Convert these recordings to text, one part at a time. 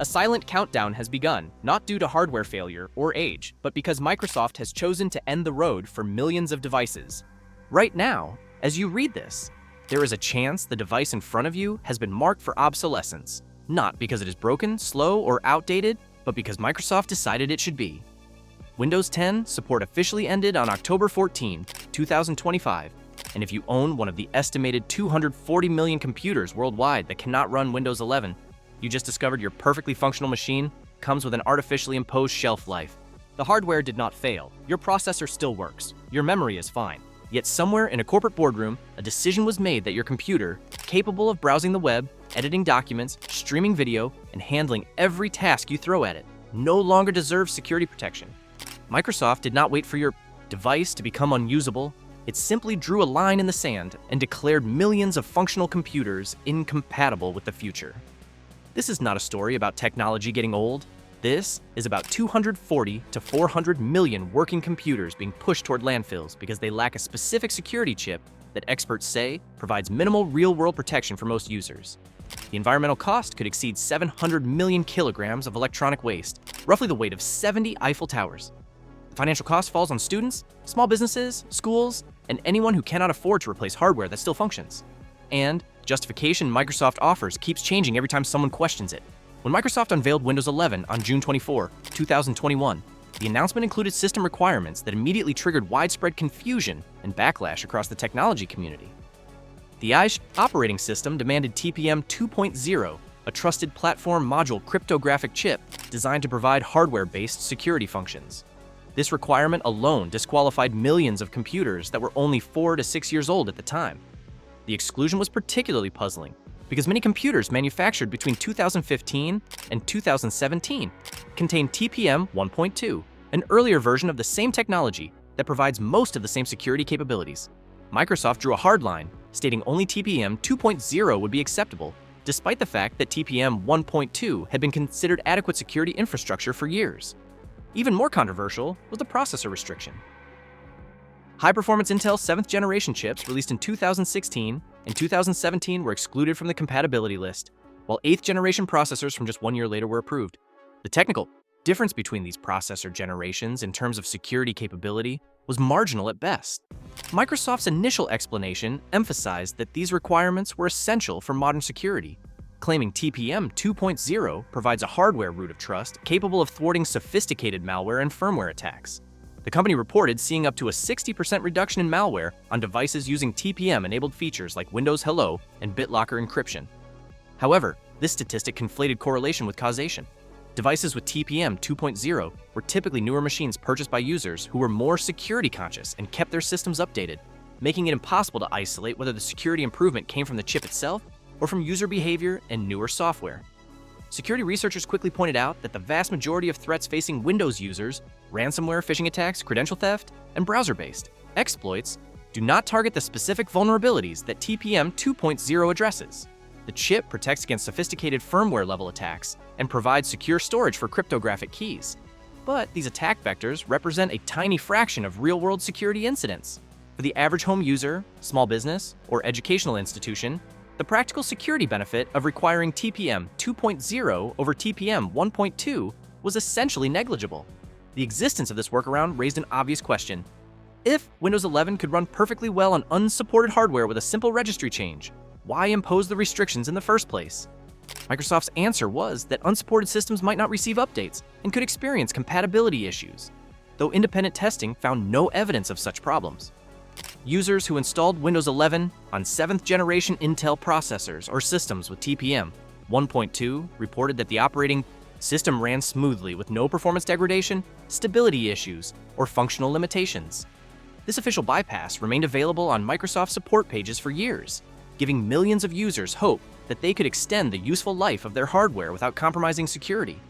A silent countdown has begun, not due to hardware failure or age, but because Microsoft has chosen to end the road for millions of devices. Right now, as you read this, there is a chance the device in front of you has been marked for obsolescence, not because it is broken, slow, or outdated, but because Microsoft decided it should be. Windows 10 support officially ended on October 14, 2025, and if you own one of the estimated 240 million computers worldwide that cannot run Windows 11, you just discovered your perfectly functional machine comes with an artificially imposed shelf life. The hardware did not fail. Your processor still works. Your memory is fine. Yet somewhere in a corporate boardroom, a decision was made that your computer, capable of browsing the web, editing documents, streaming video, and handling every task you throw at it, no longer deserves security protection. Microsoft did not wait for your device to become unusable. It simply drew a line in the sand and declared millions of functional computers incompatible with the future. This is not a story about technology getting old. This is about 240 to 400 million working computers being pushed toward landfills because they lack a specific security chip that experts say provides minimal real-world protection for most users. The environmental cost could exceed 700 million kilograms of electronic waste, roughly the weight of 70 Eiffel Towers. The financial cost falls on students, small businesses, schools, and anyone who cannot afford to replace hardware that still functions. And justification Microsoft offers keeps changing every time someone questions it. When Microsoft unveiled Windows 11 on June 24, 2021, the announcement included system requirements that immediately triggered widespread confusion and backlash across the technology community. The operating system demanded TPM 2.0, a trusted platform module cryptographic chip designed to provide hardware-based security functions. This requirement alone disqualified millions of computers that were only 4 to 6 years old at the time. The exclusion was particularly puzzling because many computers manufactured between 2015 and 2017 contained TPM 1.2, an earlier version of the same technology that provides most of the same security capabilities. Microsoft drew a hard line, stating only TPM 2.0 would be acceptable, despite the fact that TPM 1.2 had been considered adequate security infrastructure for years. Even more controversial was the processor restriction. High-performance Intel 7th generation chips released in 2016 and 2017 were excluded from the compatibility list, while 8th generation processors from just 1 year later were approved. The technical difference between these processor generations in terms of security capability was marginal at best. Microsoft's initial explanation emphasized that these requirements were essential for modern security, claiming TPM 2.0 provides a hardware root of trust capable of thwarting sophisticated malware and firmware attacks. The company reported seeing up to a 60% reduction in malware on devices using TPM-enabled features like Windows Hello and BitLocker encryption. However, this statistic conflated correlation with causation. Devices with TPM 2.0 were typically newer machines purchased by users who were more security conscious and kept their systems updated, making it impossible to isolate whether the security improvement came from the chip itself or from user behavior and newer software. Security researchers quickly pointed out that the vast majority of threats facing Windows users, ransomware, phishing attacks, credential theft, and browser-based exploits, do not target the specific vulnerabilities that TPM 2.0 addresses. The chip protects against sophisticated firmware-level attacks and provides secure storage for cryptographic keys. But these attack vectors represent a tiny fraction of real-world security incidents. For the average home user, small business, or educational institution, the practical security benefit of requiring TPM 2.0 over TPM 1.2 was essentially negligible. The existence of this workaround raised an obvious question. If Windows 11 could run perfectly well on unsupported hardware with a simple registry change, why impose the restrictions in the first place? Microsoft's answer was that unsupported systems might not receive updates and could experience compatibility issues, though independent testing found no evidence of such problems. Users who installed Windows 11 on 7th generation Intel processors or systems with TPM 1.2 reported that the operating system ran smoothly with no performance degradation, stability issues, or functional limitations. This official bypass remained available on Microsoft support pages for years, giving millions of users hope that they could extend the useful life of their hardware without compromising security.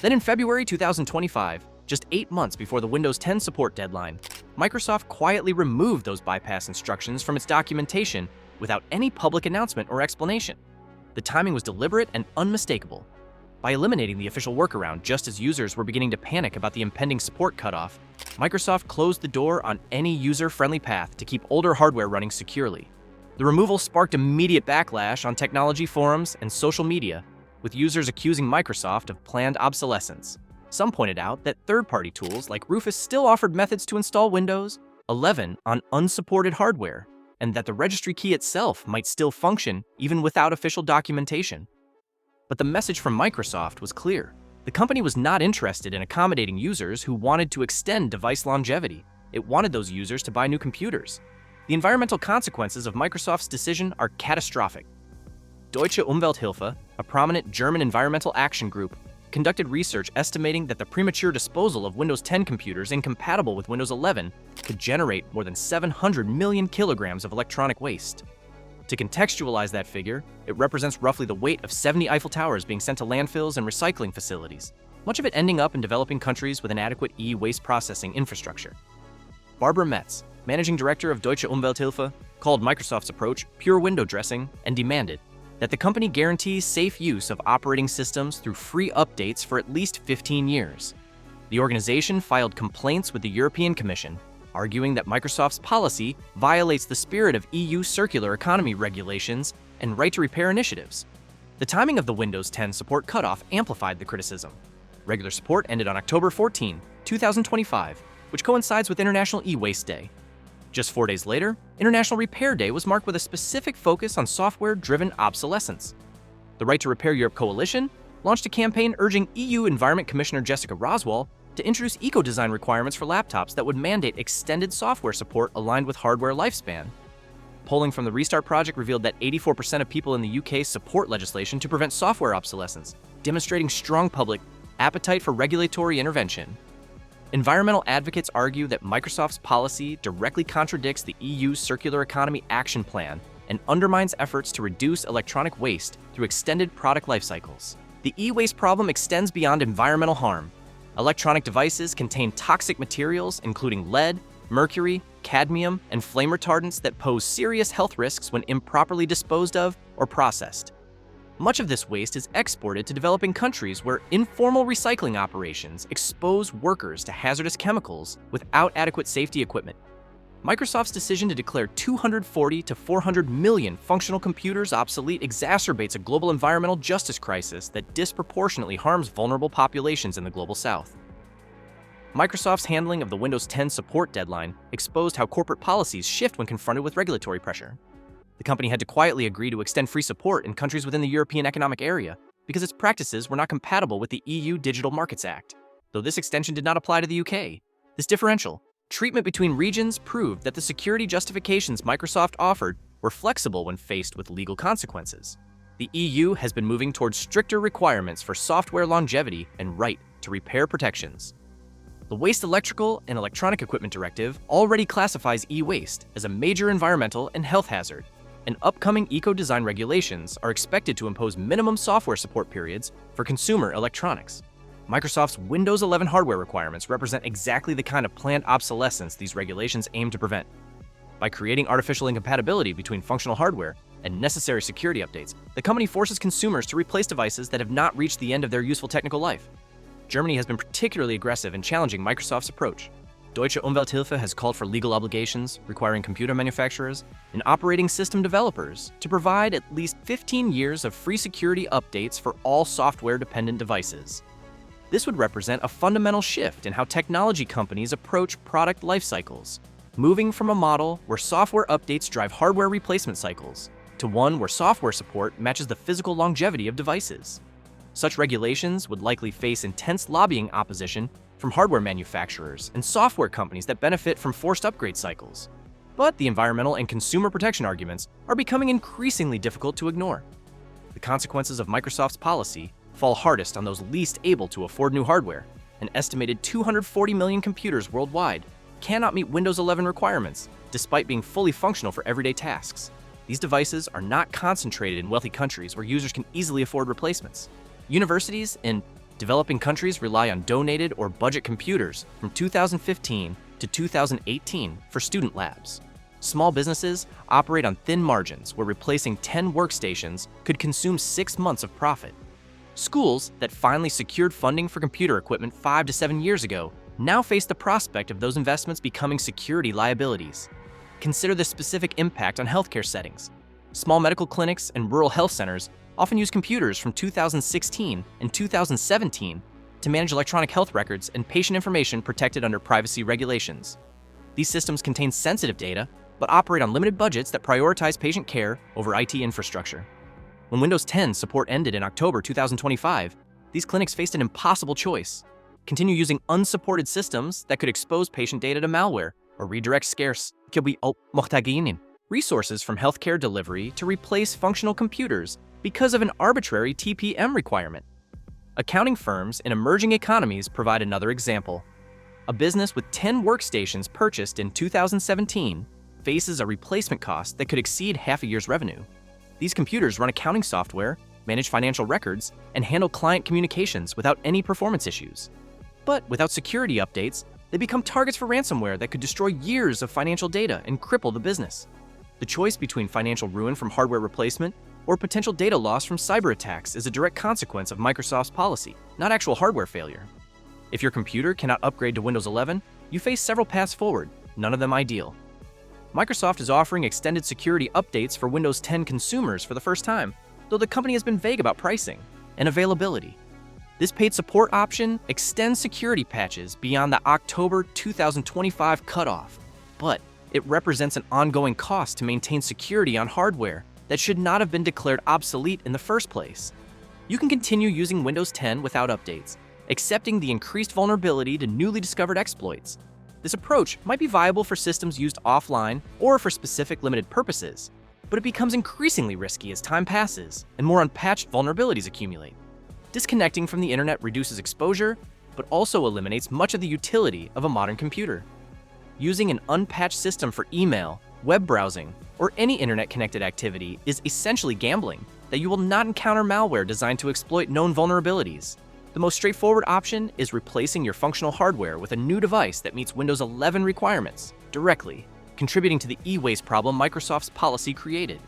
Then in February 2025, just 8 months before the Windows 10 support deadline, Microsoft quietly removed those bypass instructions from its documentation without any public announcement or explanation. The timing was deliberate and unmistakable. By eliminating the official workaround just as users were beginning to panic about the impending support cutoff, Microsoft closed the door on any user-friendly path to keep older hardware running securely. The removal sparked immediate backlash on technology forums and social media, with users accusing Microsoft of planned obsolescence. Some pointed out that third-party tools like Rufus still offered methods to install Windows 11 on unsupported hardware, and that the registry key itself might still function even without official documentation. But the message from Microsoft was clear. The company was not interested in accommodating users who wanted to extend device longevity. It wanted those users to buy new computers. The environmental consequences of Microsoft's decision are catastrophic. Deutsche Umwelthilfe, a prominent German environmental action group, conducted research estimating that the premature disposal of Windows 10 computers incompatible with Windows 11 could generate more than 700 million kilograms of electronic waste. To contextualize that figure, it represents roughly the weight of 70 Eiffel Towers being sent to landfills and recycling facilities, much of it ending up in developing countries with inadequate e-waste processing infrastructure. Barbara Metz, managing director of Deutsche Umwelthilfe, called Microsoft's approach pure window dressing and demanded that the company guarantees safe use of operating systems through free updates for at least 15 years. The organization filed complaints with the European Commission, arguing that Microsoft's policy violates the spirit of EU circular economy regulations and right to repair initiatives. The timing of the Windows 10 support cutoff amplified the criticism. Regular support ended on October 14, 2025, which coincides with International E-Waste Day. Just 4 days later, International Repair Day was marked with a specific focus on software-driven obsolescence. The Right to Repair Europe Coalition launched a campaign urging EU Environment Commissioner Jessica Roswell to introduce eco-design requirements for laptops that would mandate extended software support aligned with hardware lifespan. Polling from the Restart Project revealed that 84% of people in the UK support legislation to prevent software obsolescence, demonstrating strong public appetite for regulatory intervention. Environmental advocates argue that Microsoft's policy directly contradicts the EU's Circular Economy Action Plan and undermines efforts to reduce electronic waste through extended product life cycles. The e-waste problem extends beyond environmental harm. Electronic devices contain toxic materials including lead, mercury, cadmium, and flame retardants that pose serious health risks when improperly disposed of or processed. Much of this waste is exported to developing countries where informal recycling operations expose workers to hazardous chemicals without adequate safety equipment. Microsoft's decision to declare 240 to 400 million functional computers obsolete exacerbates a global environmental justice crisis that disproportionately harms vulnerable populations in the Global South. Microsoft's handling of the Windows 10 support deadline exposed how corporate policies shift when confronted with regulatory pressure. The company had to quietly agree to extend free support in countries within the European Economic Area because its practices were not compatible with the EU Digital Markets Act, though this extension did not apply to the UK. This differential treatment between regions proved that the security justifications Microsoft offered were flexible when faced with legal consequences. The EU has been moving towards stricter requirements for software longevity and right to repair protections. The Waste Electrical and Electronic Equipment Directive already classifies e-waste as a major environmental and health hazard, and upcoming eco-design regulations are expected to impose minimum software support periods for consumer electronics. Microsoft's Windows 11 hardware requirements represent exactly the kind of planned obsolescence these regulations aim to prevent. By creating artificial incompatibility between functional hardware and necessary security updates, the company forces consumers to replace devices that have not reached the end of their useful technical life. Germany has been particularly aggressive in challenging Microsoft's approach. Deutsche Umwelthilfe has called for legal obligations requiring computer manufacturers and operating system developers to provide at least 15 years of free security updates for all software-dependent devices. This would represent a fundamental shift in how technology companies approach product life cycles, moving from a model where software updates drive hardware replacement cycles to one where software support matches the physical longevity of devices. Such regulations would likely face intense lobbying opposition from hardware manufacturers and software companies that benefit from forced upgrade cycles. But the environmental and consumer protection arguments are becoming increasingly difficult to ignore. The consequences of Microsoft's policy fall hardest on those least able to afford new hardware. An estimated 240 million computers worldwide cannot meet Windows 11 requirements, despite being fully functional for everyday tasks. These devices are not concentrated in wealthy countries where users can easily afford replacements. Universities in developing countries rely on donated or budget computers from 2015 to 2018 for student labs. Small businesses operate on thin margins where replacing 10 workstations could consume 6 months of profit. Schools that finally secured funding for computer equipment 5 to 7 years ago now face the prospect of those investments becoming security liabilities. Consider the specific impact on healthcare settings. Small medical clinics and rural health centers often use computers from 2016 and 2017 to manage electronic health records and patient information protected under privacy regulations. These systems contain sensitive data, but operate on limited budgets that prioritize patient care over IT infrastructure. When Windows 10 support ended in October 2025, these clinics faced an impossible choice: continue using unsupported systems that could expose patient data to malware or redirect scarce resources from healthcare delivery to replace functional computers because of an arbitrary TPM requirement. Accounting firms in emerging economies provide another example. A business with 10 workstations purchased in 2017 faces a replacement cost that could exceed half a year's revenue. These computers run accounting software, manage financial records, and handle client communications without any performance issues. But without security updates, they become targets for ransomware that could destroy years of financial data and cripple the business. The choice between financial ruin from hardware replacement or potential data loss from cyber attacks is a direct consequence of Microsoft's policy, not actual hardware failure. If your computer cannot upgrade to Windows 11, you face several paths forward, none of them ideal. Microsoft is offering extended security updates for Windows 10 consumers for the first time, though the company has been vague about pricing and availability. This paid support option extends security patches beyond the October 2025 cutoff, but it represents an ongoing cost to maintain security on hardware that should not have been declared obsolete in the first place. You can continue using Windows 10 without updates, accepting the increased vulnerability to newly discovered exploits. This approach might be viable for systems used offline or for specific limited purposes, but it becomes increasingly risky as time passes and more unpatched vulnerabilities accumulate. Disconnecting from the internet reduces exposure, but also eliminates much of the utility of a modern computer. Using an unpatched system for email, web browsing, or any internet-connected activity is essentially gambling that you will not encounter malware designed to exploit known vulnerabilities. The most straightforward option is replacing your functional hardware with a new device that meets Windows 11 requirements directly, contributing to the e-waste problem Microsoft's policy created.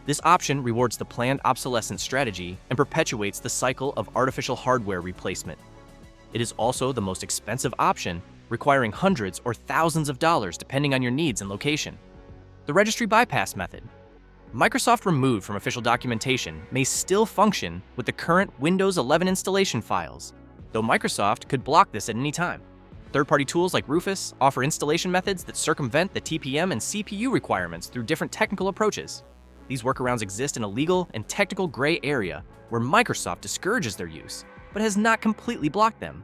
This option rewards the planned obsolescence strategy and perpetuates the cycle of artificial hardware replacement. It is also the most expensive option, requiring hundreds or thousands of dollars depending on your needs and location. The registry bypass method. Microsoft removed from official documentation may still function with the current Windows 11 installation files, though Microsoft could block this at any time. Third-party tools like Rufus offer installation methods that circumvent the TPM and CPU requirements through different technical approaches. These workarounds exist in a legal and technical gray area where Microsoft discourages their use, but has not completely blocked them.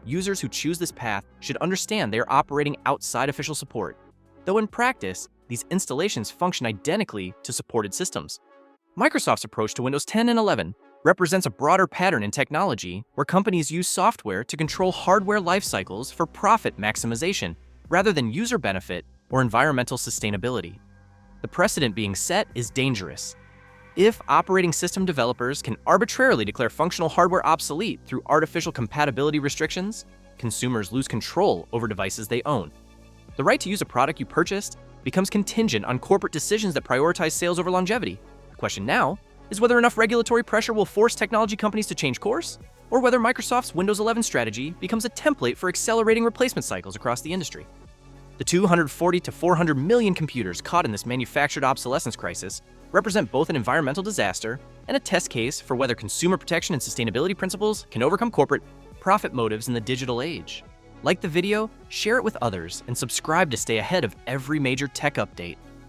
Users who choose this path should understand they are operating outside official support, though in practice, these installations function identically to supported systems. Microsoft's approach to Windows 10 and 11 represents a broader pattern in technology where companies use software to control hardware life cycles for profit maximization rather than user benefit or environmental sustainability. The precedent being set is dangerous. If operating system developers can arbitrarily declare functional hardware obsolete through artificial compatibility restrictions, consumers lose control over devices they own. The right to use a product you purchased becomes contingent on corporate decisions that prioritize sales over longevity. The question now is whether enough regulatory pressure will force technology companies to change course, or whether Microsoft's Windows 11 strategy becomes a template for accelerating replacement cycles across the industry. The 240 to 400 million computers caught in this manufactured obsolescence crisis represent both an environmental disaster and a test case for whether consumer protection and sustainability principles can overcome corporate profit motives in the digital age. Like the video, share it with others, and subscribe to stay ahead of every major tech update.